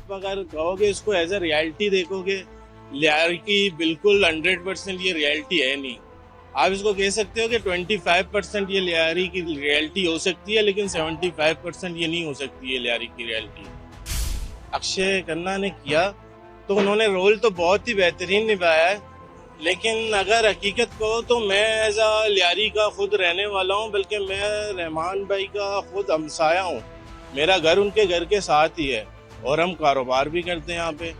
आप अगर कहोगे इसको एज अ रियलिटी देखोगे, लियारी की बिल्कुल 100% ये रियलिटी है नहीं। आप इसको कह सकते हो कि 25% ये लियारी की रियलिटी हो सकती है, लेकिन 75% ये नहीं हो सकती है लियारी की रियलिटी। अक्षय खन्ना ने किया तो उन्होंने रोल तो बहुत ही बेहतरीन निभाया है, लेकिन अगर हकीकत कहो तो मैं एज अ लियारी का खुद रहने वाला हूँ, बल्कि मैं रहमान भाई का खुद हमसाया हूँ। मेरा घर उनके घर के साथ ही है और हम कारोबार भी करते हैं यहाँ पे।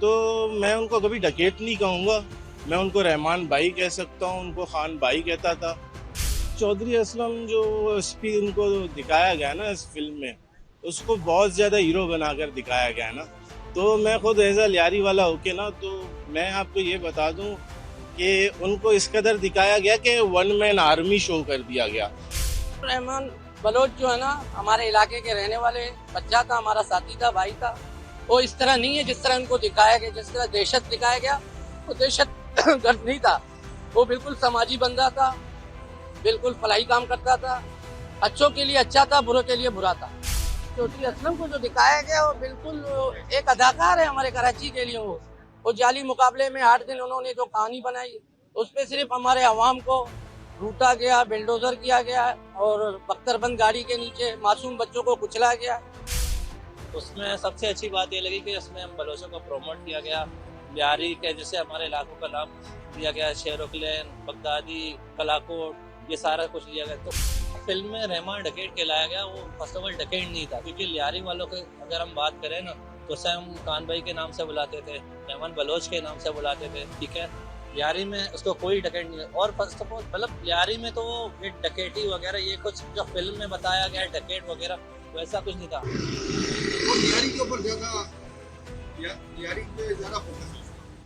तो मैं उनको कभी डकैत नहीं कहूँगा, मैं उनको रहमान भाई कह सकता हूँ, उनको खान भाई कहता था। चौधरी असलम जो एसपी उनको दिखाया गया ना इस फिल्म में, उसको बहुत ज़्यादा हीरो बनाकर दिखाया गया ना। तो मैं खुद एज अ लियारी वाला होके ना, तो मैं आपको ये बता दूं कि उनको इस कदर दिखाया गया कि वन मैन आर्मी शो कर दिया गया। रहमान बलोच जो है ना, हमारे इलाके के रहने वाले बच्चा था, हमारा साथी था, भाई था। वो इस तरह नहीं है जिस तरह उनको दिखाया गया, जिस तरह दहशत दिखाया गया, वो दहशत गर्द नहीं था। वो बिल्कुल समाजी बंदा था, बिल्कुल फलाही काम करता था, अच्छों के लिए अच्छा था, बुरों के लिए बुरा था। चौधरी असलम को जो दिखाया गया वो बिल्कुल एक अदाकार है हमारे कराची के लिए। वो जाली मुकाबले में 8 दिन उन्होंने जो कहानी बनाई, उस पर सिर्फ हमारे अवाम को लूटा गया, बिल्डोजर किया गया और बख्तरबंद गाड़ी के नीचे मासूम बच्चों को कुचला गया। उसमें सबसे अच्छी बात ये लगी कि उसमें हम बलोचों को प्रमोट किया गया। लियारी के जैसे हमारे इलाकों का नाम दिया गया, शेरोक्लेन, बगदादी, कलाकोट, ये सारा कुछ लिया गया। तो फिल्म में रहमान डकैत कहलाया गया, वो फर्स्ट ऑफ ऑल डकैत नहीं था, क्योंकि लियारी वालों के अगर हम बात करें ना, तो उसे हम खान भाई के नाम से बुलाते थे, रहमान बलोच के नाम से बुलाते थे, ठीक है। लियारी में उसको कोई डकैत नहीं है। और फर्स्ट ऑफ ऑल मतलब लियारी में तो ये डकैती वगैरह ये कुछ जो फिल्म में बताया गया है डकैत वगैरह, वैसा कुछ नहीं था। और लियारी के ऊपर लियारी पे ज्यादा फोकस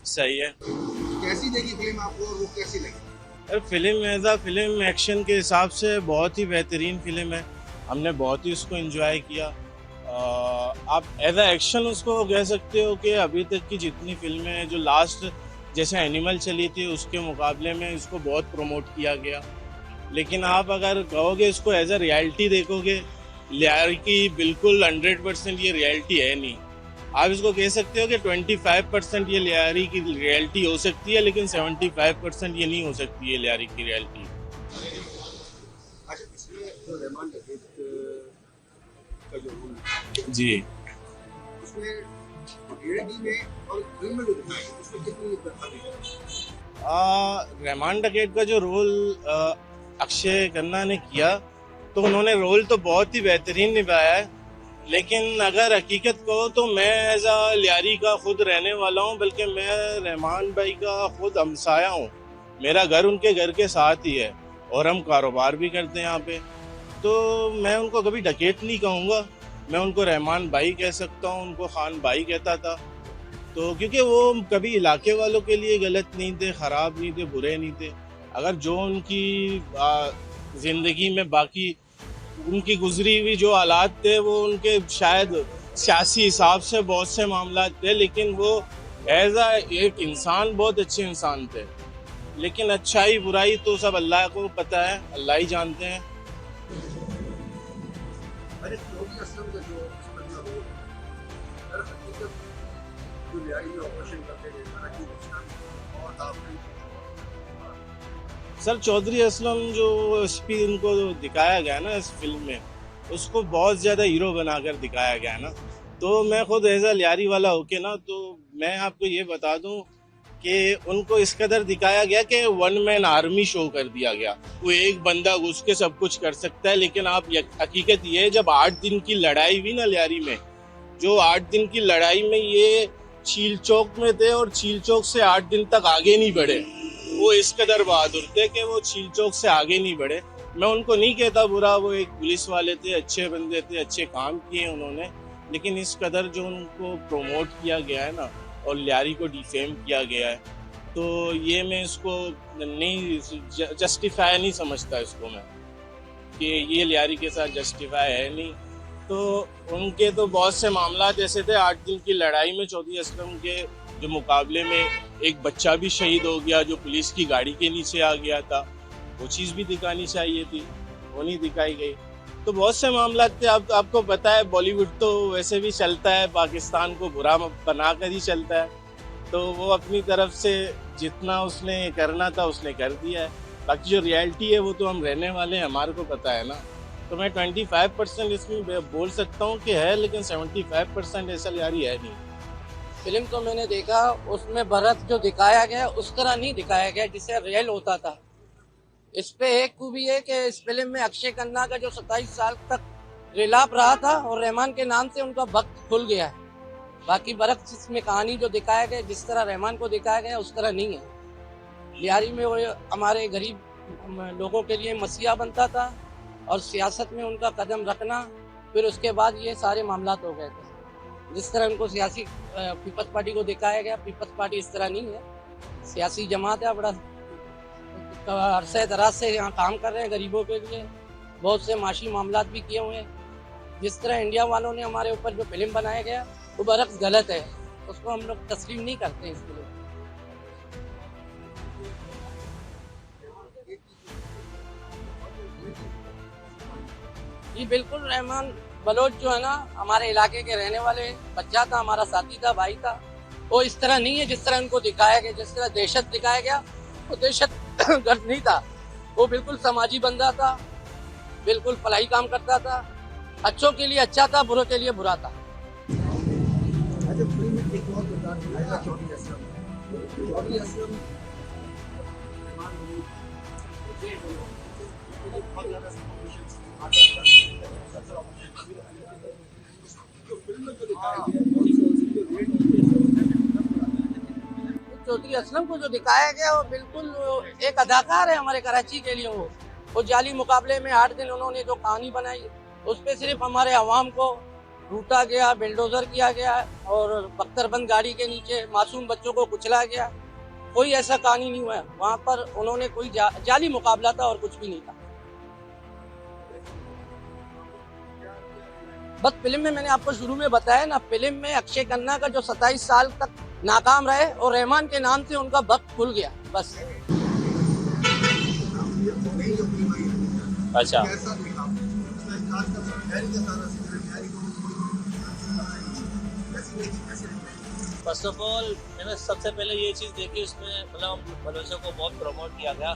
सही है। कैसी लगी फिल्म आपको और वो कैसी लगी? Film as a film action के हिसाब से बहुत ही बेहतरीन फिल्म है, हमने बहुत ही उसको एंजॉय किया। आप एज अ एक्शन उसको कह सकते हो कि अभी तक की जितनी फिल्में हैं, जो लास्ट जैसे एनिमल चली थी उसके मुकाबले में इसको बहुत प्रमोट किया गया। लेकिन आप अगर कहोगे इसको एज अ रियलिटी देखोगे, लियारी की बिल्कुल 100% ये रियलिटी है नहीं। आप इसको कह सकते हो कि 25% ये लियारी की रियलिटी हो सकती है, लेकिन 75% ये नहीं हो सकती है लियारी की रियलिटी। अच्छा, इसमें जो रहमान डकैत का जो रोल है, जी, उसमें रियलिटी में और फिल्म में जो दिखाया गया, उसमें कितनी फर्क है? रहमान डकैत का जो रोल अक्षय खन्ना ने किया तो उन्होंने रोल तो बहुत ही बेहतरीन निभाया है, लेकिन अगर हकीकत कहो तो मैं एज अ लियारी का खुद रहने वाला हूँ, बल्कि मैं रहमान भाई का खुद हमसाया हूँ। मेरा घर उनके घर के साथ ही है और हम कारोबार भी करते हैं यहाँ पे। तो मैं उनको कभी डकैत नहीं कहूँगा, मैं उनको रहमान भाई कह सकता हूँ, उनको खान भाई कहता था। तो क्योंकि वो कभी इलाके वालों के लिए गलत नहीं थे, ख़राब नहीं थे, बुरे नहीं थे। अगर जो उनकी ज़िंदगी में बाकी उनकी गुजरी हुई जो हालात थे, वो उनके शायद सियासी हिसाब से बहुत से मामला थे, लेकिन वो एज अ एक इंसान बहुत अच्छे इंसान थे। लेकिन अच्छाई बुराई तो सब अल्लाह को पता है, अल्लाह ही जानते हैं। अरे चौधरी असलम का जो इसमें जो रोल है, अगर हकीकत जो लियारी में ऑपरेशन करते थे, कराची में और आपने सर चौधरी असलम जो एसपी उनको दिखाया गया ना इस फिल्म में, उसको बहुत ज़्यादा हीरो बनाकर दिखाया गया ना। तो मैं खुद एज अ लियारी वाला होके ना, तो मैं आपको ये बता दूं कि उनको इस कदर दिखाया गया कि वन मैन आर्मी शो कर दिया गया। वो एक बंदा घुस के सब कुछ कर सकता है, लेकिन आप हकीकत ये है, जब 8 दिन की लड़ाई हुई ना लियारी में, जो 8 दिन की लड़ाई में ये चील चौक में थे और चील चौक से 8 दिन तक आगे नहीं बढ़े। वो इस कदर बहादुर थे कि वो चील चौक से आगे नहीं बढ़े। मैं उनको नहीं कहता बुरा, वो एक पुलिस वाले थे, अच्छे बंदे थे, अच्छे काम किए उन्होंने, लेकिन इस कदर जो उनको प्रोमोट किया गया है ना और लियारी को डिफेम किया गया है, तो ये मैं इसको नहीं जस्टिफाई नहीं समझता इसको मैं, कि ये लियारी के साथ जस्टिफाई है नहीं। तो उनके तो बहुत से मामला ऐसे थे, 8 दिन की लड़ाई में चौधरी असलम के जो मुकाबले में एक बच्चा भी शहीद हो गया जो पुलिस की गाड़ी के नीचे आ गया था, वो चीज़ भी दिखानी चाहिए थी, वो नहीं दिखाई गई। तो बहुत से मामला थे। आपको पता है बॉलीवुड तो वैसे भी चलता है, पाकिस्तान को बुरा बनाकर ही चलता है, तो वो अपनी तरफ से जितना उसने करना था उसने कर दिया है। बाकी जो रियलिटी है वो तो हम रहने वाले हैं, हमारे को पता है ना। तो मैं 25% इसमें बोल सकता हूँ कि है, लेकिन 75% ऐसा यारी है नहीं। फिल्म तो मैंने देखा, उसमें भरत जो दिखाया गया उस तरह नहीं दिखाया गया जिससे रियल होता था। इस पे एक खूबी है कि इस फिल्म में अक्षय खन्ना का जो 27 साल तक रिलाप रहा था और रहमान के नाम से उनका वक्त खुल गया है। बाकी भरत में कहानी जो दिखाया गया जिस तरह रहमान को दिखाया गया उस तरह नहीं है। लियारी में वो हमारे गरीब लोगों के लिए मसीहा बनता था और सियासत में उनका कदम रखना, फिर उसके बाद ये सारे मामलात हो गए थे। जिस तरह उनको सियासी पीपल्स पार्टी को दिखाया गया, पीपल्स पार्टी इस तरह नहीं है, सियासी जमात है, बड़ा अरसे दराज से यहाँ काम कर रहे हैं गरीबों के लिए, बहुत से माशी मामलात भी किए हुए हैं। जिस तरह इंडिया वालों ने हमारे ऊपर जो फिल्म बनाया गया वो बरक्स गलत है, उसको हम लोग तस्लीम नहीं करते हैं इसके लिए। जी बिल्कुल, रहमान बलोच जो है ना हमारे इलाके के रहने वाले बच्चा था, हमारा साथी था, भाई था। वो इस तरह नहीं है जिस तरह उनको दिखाया गया, जिस तरह दहशत दिखाया गया वो दहशत गर्द नहीं था। वो बिल्कुल समाजी बंदा था, बिल्कुल फलाही काम करता था, अच्छों के लिए अच्छा था, बुरों के लिए बुरा था। अच्छा, फिल्म में एक और किरदार निभाएगा चौधरी असलम। चौधरी असलम बहुत ज़्यादा चौधरी असलम को जो दिखाया गया वो बिल्कुल एक अदाकार है हमारे कराची के लिए। वो जाली मुकाबले में 8 दिन उन्होंने जो कहानी बनाई उस पर सिर्फ हमारे अवाम को लूटा गया, बिल्डोजर किया गया और बख्तरबंद गाड़ी के नीचे मासूम बच्चों को कुचला गया। कोई ऐसा कहानी नहीं हुआ वहाँ पर। उन्होंने कोई जाली मुकाबला था और कुछ भी नहीं था। बस फिल्म में मैंने आपको शुरू में बताया ना, फिल्म में अक्षय खन्ना का जो 27 साल तक नाकाम रहे और रहमान के नाम से उनका वक्त खुल गया, बस। अच्छा, फर्स्ट ऑफ ऑल मैंने सबसे पहले ये चीज़ देखी, उसमें मतलब बलोचों को बहुत प्रमोट किया गया।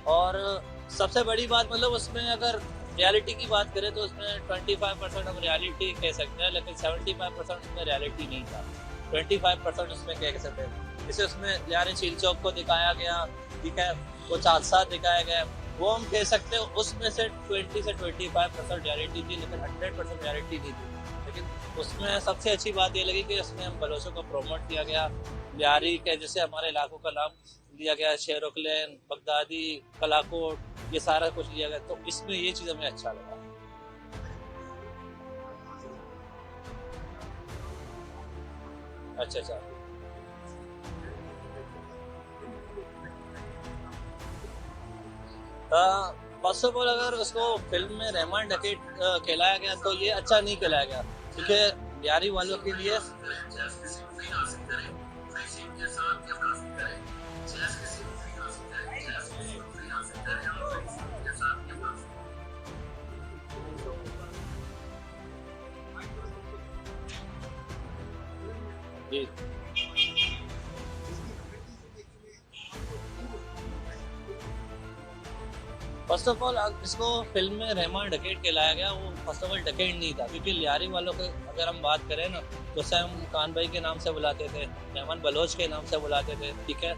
और सबसे बड़ी बात मतलब उसमें अगर रियलिटी की बात करें तो उसमें 25% हम रियलिटी कह सकते हैं, लेकिन 75% उसमें रियलिटी नहीं था। 25% उसमें कह सकते हैं। जैसे उसमें लियारी झील चौक को दिखाया गया, ठीक है, कुछ हादसा दिखाया गया, वो हम कह सकते हैं उसमें से 20 से 25% रियलिटी थी, लेकिन 100% रियलिटी नहीं थी। लेकिन उसमें सबसे अच्छी बात ये लगी कि उसमें हम बलोचों को प्रमोट किया गया। लियारी के जैसे हमारे इलाकों का नाम लिया गया, शेरोकलेन, बगदादी, कलाकोट, ये सारा कुछ लिया गया, तो इसमें ये चीज़ हमें अच्छा लगा। अच्छा अच्छा, फर्स्ट ऑफ ऑल अगर उसको फिल्म में रहमान डकैत कहलाया गया तो ये अच्छा नहीं कहलाया गया, क्योंकि लियारी वालों के लिए जी फर्स्ट ऑफ ऑल इसको फिल्म में रहमान डकैत कहलाया गया, वो फर्स्ट ऑफ ऑल डकैत नहीं था, क्योंकि लियारी वालों के अगर हम बात करें ना तो उसे हम खान भाई के नाम से बुलाते थे, रहमान बलोच के नाम से बुलाते थे, ठीक है।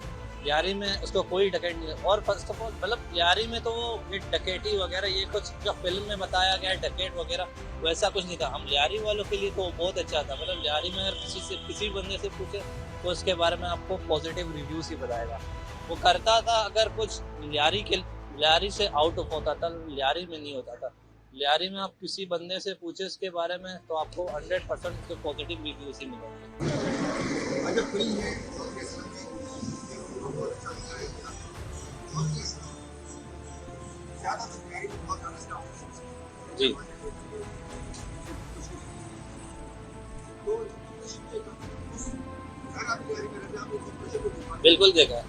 लियारी में उसको कोई डकैत नहीं है। और फर्स्ट ऑफ ऑल मतलब लियारी में तो ये डकैती वगैरह ये कुछ जो फिल्म में बताया गया डकैत वगैरह वैसा कुछ नहीं था। हम लियारी वालों के लिए तो बहुत अच्छा था। मतलब लियारी में अगर किसी बंदे से पूछे तो उसके बारे में आपको पॉजिटिव रिव्यूज ही बताएगा। वो करता था अगर कुछ लियारी से आउट ऑफ होता था, लियारी में नहीं होता था। लियारी में आप किसी बंदे से पूछे उसके बारे में तो आपको 100% के पॉजिटिव रिव्यूज ही मिलेंगे। जी बिल्कुल देखा।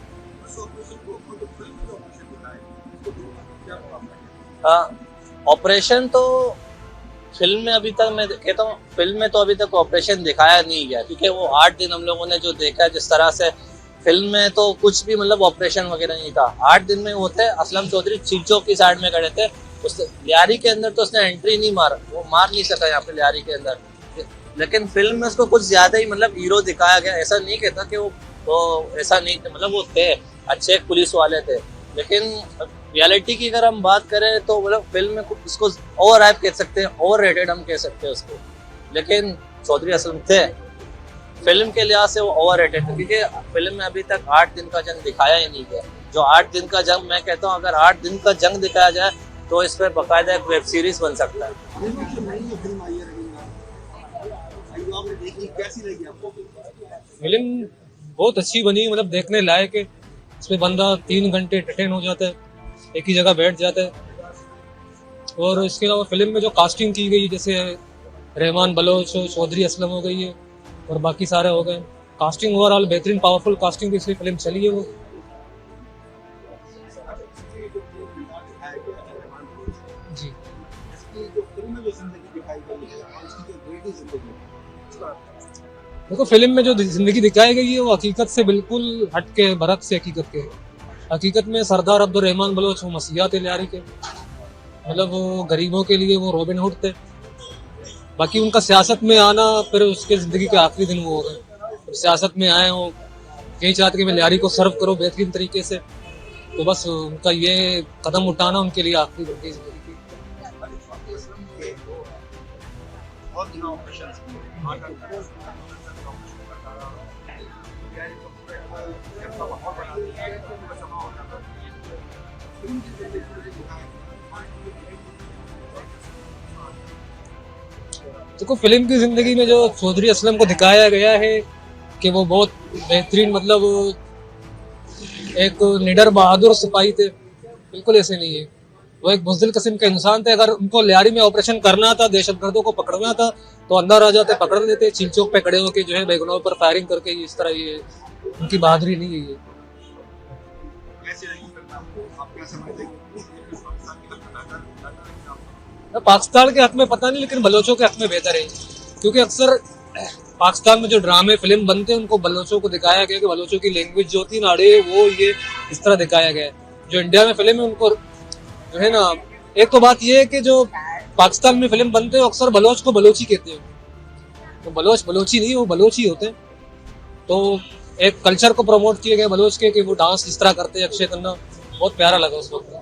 ऑपरेशन तो फिल्म में अभी तक मैं कहता हूँ, फिल्म में तो अभी तक ऑपरेशन दिखाया नहीं गया, क्योंकि वो 8 दिन हम लोगों ने जो देखा है जिस तरह से, फिल्म में तो कुछ भी मतलब ऑपरेशन वगैरह नहीं था। 8 दिन में होते असलम चौधरी चीचोक की साइड में खड़े थे, उस लियारी के अंदर तो उसने एंट्री नहीं मारा, वो मार नहीं सका यहाँ पे लियारी के अंदर। लेकिन फिल्म में उसको कुछ ज्यादा ही मतलब हीरो दिखाया गया। ऐसा नहीं कहता कि वो ऐसा नहीं थे, मतलब वो थे अच्छे पुलिस वाले थे, लेकिन रियलिटी की अगर हम बात करें तो मतलब फिल्म में उसको ओवर हाइप कह सकते हैं, ओवर रेटेड हम कह सकते हैं उसको। लेकिन चौधरी असलम थे, फिल्म के लिहाज से वो ओवर रेटेड थे, क्योंकि फिल्म में अभी तक 8 दिन का जंग दिखाया ही नहीं गया। जो 8 दिन का जंग, मैं कहता हूँ अगर 8 दिन का जंग दिखाया जाए तो इस पर बाकायदा एक वेब सीरीज बन सकता है। फिल्म आई है रविंद्र, आपने देखी, कैसी लगी आपको? फिल्म बहुत अच्छी बनी, मतलब देखने लायक है। इसमें बंदा 3 घंटे एंटरटेन हो जाता है, एक ही जगह बैठ जाता है। और इसके अलावा फिल्म में जो कास्टिंग की गई, जैसे रहमान बलोच, चौधरी असलम हो गई है और बाकी सारे हो गए, कास्टिंग ओवरऑल बेहतरीन पावरफुल कास्टिंग की इसलिए फिल्म चली है वो। जी, इसकी जो फिल्म में जो जिंदगी दिखाई गई है और इसकी जो बेटी जिंदगी है, देखो फिल्म में जो जिंदगी दिखाई गई है वो हकीकत से बिल्कुल हट के, बरक से हकीकत के। हकीकत में सरदार अब्दुल रहमान बलोच वो मसीहा थे लियारी के, मतलब वो गरीबों के लिए वो रॉबिन हुड थे। बाकी उनका सियासत में आना, फिर उसके जिंदगी के आखिरी दिन वो हो गए सियासत में आए, वो यही चाहते कि मैं लियारी को सर्व करूं बेहतरीन तरीके से, तो बस उनका ये कदम उठाना उनके लिए आखिरी दिन की जिंदगी थी। बहुत दिन ऑपरेशन देखो फिल्म की जिंदगी में जो चौधरी असलम को दिखाया गया है कि वो बहुत बेहतरीन, मतलब एक निडर बहादुर सिपाही थे, बिल्कुल ऐसे नहीं है। वो एक बुज़दिल किस्म के इंसान थे। अगर उनको लियारी में ऑपरेशन करना था, दहशतगर्दों को पकड़ना था, तो अंदर आ जाते, पकड़ लेते, चील चौक पे खड़े होकर जो है बेगुनाहों पर फायरिंग करके। इस तरह ये उनकी बहादुरी नहीं है। ये कैसे नहीं करना आप क्या समझते हैं? पाकिस्तान के हक में पता नहीं, लेकिन बलोचों के हक में बेहतर है, क्योंकि अक्सर पाकिस्तान में जो ड्रामे फिल्म बनते हैं उनको बलोचों को दिखाया गया कि बलोचों की लैंग्वेज जो होती है नाड़े, वो ये इस तरह दिखाया गया है। जो इंडिया में फिल्म है उनको जो है ना, एक तो बात ये है कि जो पाकिस्तान में फिल्म बनते हैं अक्सर बलोच को बलोची कहते हैं, तो बलोच बलोची नहीं, वो बलोची होते हैं। तो एक कल्चर को प्रमोट किया गया बलोच के कि वो डांस जिस तरह करते हैं, अक्षय खन्ना, बहुत प्यारा लगा उस वक्त।